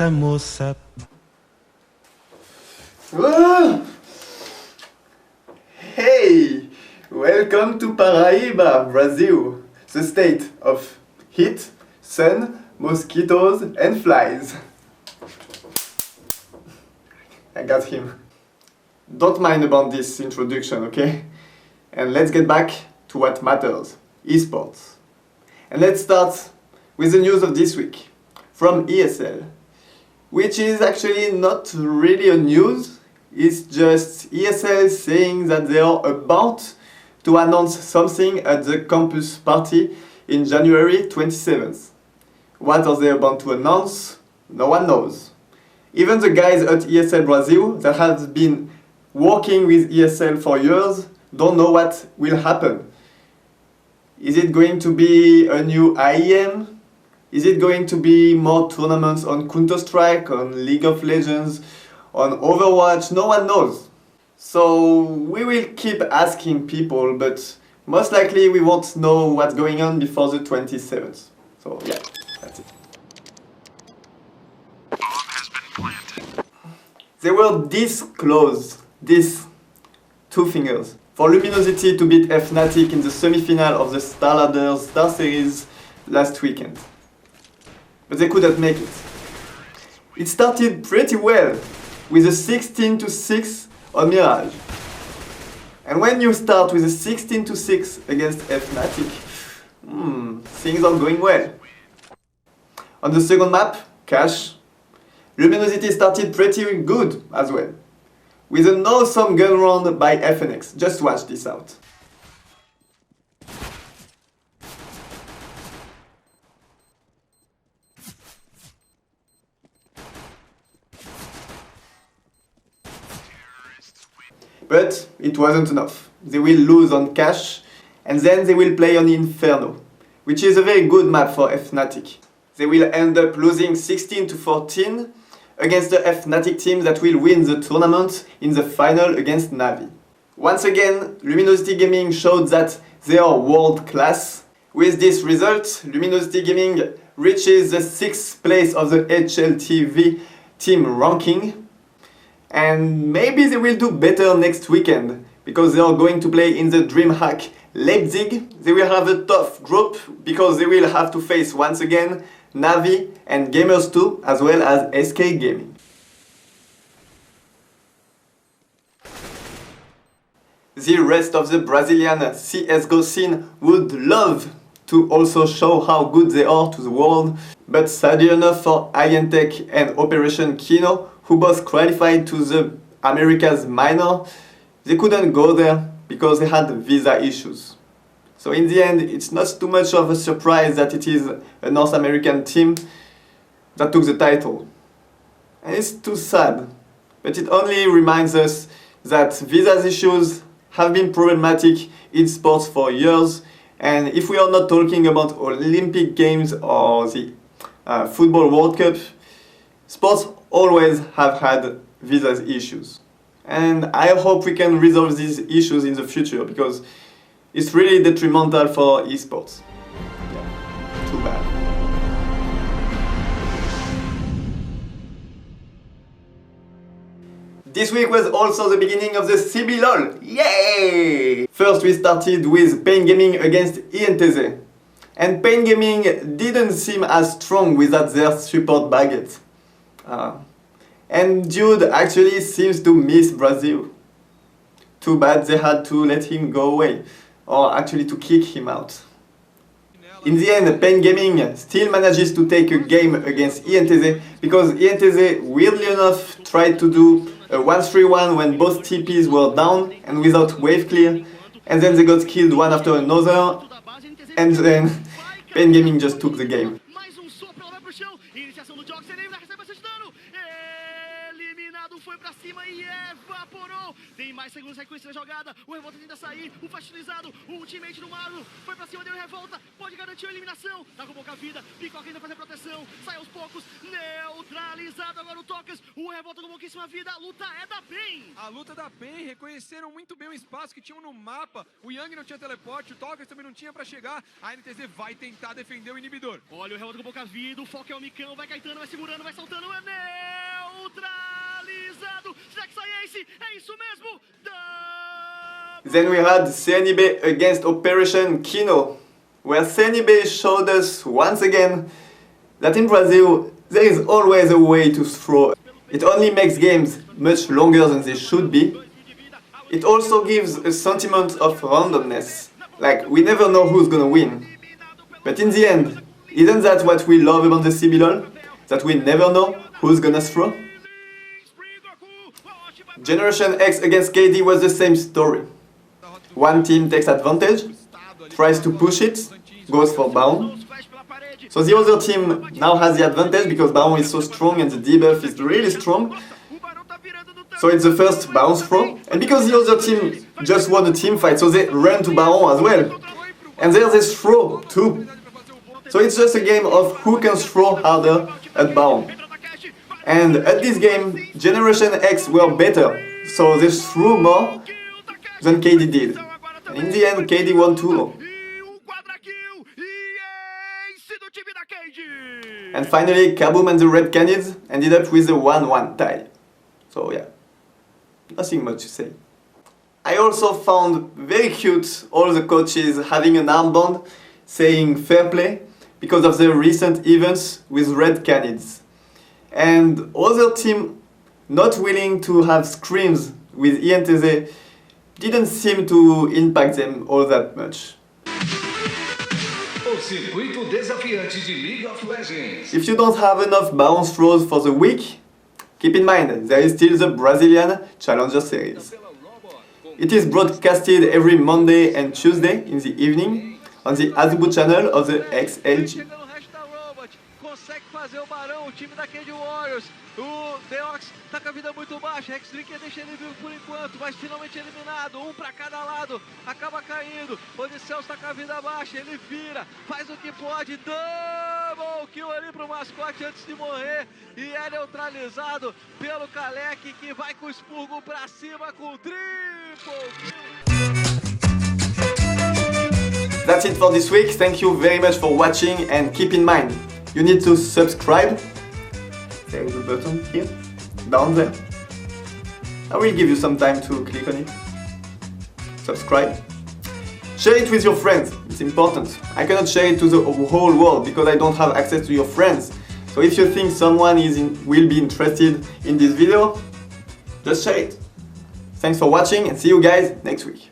essa moça. Hey! Welcome to Paraíba, Brazil, the state of heat, sun, mosquitoes and flies. I got him. Don't mind about this introduction, okay? And let's get back to what matters, esports. And let's start with the news of this week from ESL, which is actually not really a news. It's just ESL saying that they are about to announce something at the campus party in January 27th. What are they about to announce? No one knows. Even the guys at ESL Brazil that have been working with ESL for years don't know what will happen. Is it going to be a new IEM? Is it going to be more tournaments on Counter-Strike, on League of Legends, on Overwatch? No one knows. So we will keep asking people, but most likely we won't know what's going on before the 27th. So yeah, that's it. They were this close, this two fingers, for Luminosity to beat Fnatic in the semi-final of the StarLadder Star Series last weekend. But they couldn't make it. It started pretty well, with a 16-6 on Mirage. And when you start with a 16-6 against Fnatic, things are going well. On the second map, Cash, Luminosity started pretty good as well, with an awesome gun round by FNX. Just watch this out. But it wasn't enough. They will lose on Cash, and then they will play on Inferno, which is a very good map for Fnatic. They will end up losing 16-14 against the Fnatic team that will win the tournament in the final against Navi. Once again, Luminosity Gaming showed that they are world class. With this result, Luminosity Gaming reaches the 6th place of the HLTV team ranking. And maybe they will do better next weekend, because they are going to play in the DreamHack Leipzig. They will have a tough group, because they will have to face once again Navi and Gamers 2, as well as SK Gaming. The rest of the Brazilian CSGO scene would love to also show how good they are to the world, but sadly enough for Alientech and Operation Kino, who both qualified to the Americas minor, they couldn't go there because they had visa issues. So in the end, it's not too much of a surprise that it is a North American team that took the title. And it's too sad, but it only reminds us that visa issues have been problematic in sports for years, and if we are not talking about Olympic Games or the Football World Cup, sports always have had visa issues. And I hope we can resolve these issues in the future, because it's really detrimental for esports. Yeah, too bad. This week was also the beginning of the CBLoL. Yay! First we started with Pain Gaming against INTZ. And Pain Gaming didn't seem as strong without their support Baguette. And Dude actually seems to miss Brazil. Too bad they had to let him go away, or actually to kick him out. In the end, Pain Gaming still manages to take a game against INTZ, because INTZ, weirdly enough, tried to do a 1-3-1 when both TPs were down and without wave clear, and then they got killed one after another, and then Pain Gaming just took the game. foi pra cima e evaporou. Tem mais segundos sequência na jogada. O Revolta tenta sair. O fertilizado. O ultimate do Mago. Foi pra cima, deu Revolta. Pode garantir a eliminação. Tá com pouca vida. Picoca ainda faz a proteção. Sai aos poucos. Neutralizado agora o Tokers. O Revolta com pouquíssima vida. A luta é da PEN. A luta da PEN. Reconheceram muito bem o espaço que tinham no mapa. O Yang não tinha teleporte. O Tokers também não tinha pra chegar. A NTZ vai tentar defender o inibidor. Olha o Revolta com pouca vida. O foco é o Micão. Vai Caetano. Vai segurando. Vai saltando. É neutralizado. Será que sai Ace? É isso mesmo. Then we had CNB against Operation Kino, where CNB showed us once again that in Brazil there is always a way to throw. It only makes games much longer than they should be. It also gives a sentiment of randomness, like we never know who's gonna win. But in the end, isn't that what we love about the CBLoL? That we never know who's gonna throw? Generation X against KD was the same story. One team takes advantage, tries to push it, goes for Baron. So the other team now has the advantage because Baron is so strong and the debuff is really strong. So it's the first Baron throw. And because the other team just won a team fight, so they ran to Baron as well. And there's this throw too. So it's just a game of who can throw harder at Baron. And at this game, Generation X were better, so they threw more than KD did. And in the end, KD won 2-0. And finally, Kaboom and the Red Canids ended up with a 1-1 tie. So yeah, nothing much to say. I also found very cute all the coaches having an armband saying fair play because of the recent events with Red Canids. And other team not willing to have scrims with INTZ didn't seem to impact them all that much. If you don't have enough bounce throws for the week, keep in mind there is still the Brazilian Challenger Series. It is broadcasted every Monday and Tuesday in the evening on the Azubu channel of the XLG. Consegue fazer o Barão, o time da Cade Warriors. O Deox tá com a vida muito baixa. Hexdrinker deixa ele vivo por enquanto, mas finalmente eliminado. Um pra cada lado, acaba caindo. Odisseus tá com a vida baixa, ele vira, faz o que pode. Double kill ali pro mascote antes de morrer. E é neutralizado pelo Kalec, que vai com o expurgo pra cima com o triple kill. That's it for this week. Thank you very much for watching and keep in mind, you need to subscribe. There is a button here, down there. I will give you some time to click on it. Subscribe. Share it with your friends, it's important. I cannot share it to the whole world because I don't have access to your friends. So if you think someone will be interested in this video, just share it. Thanks for watching and see you guys next week.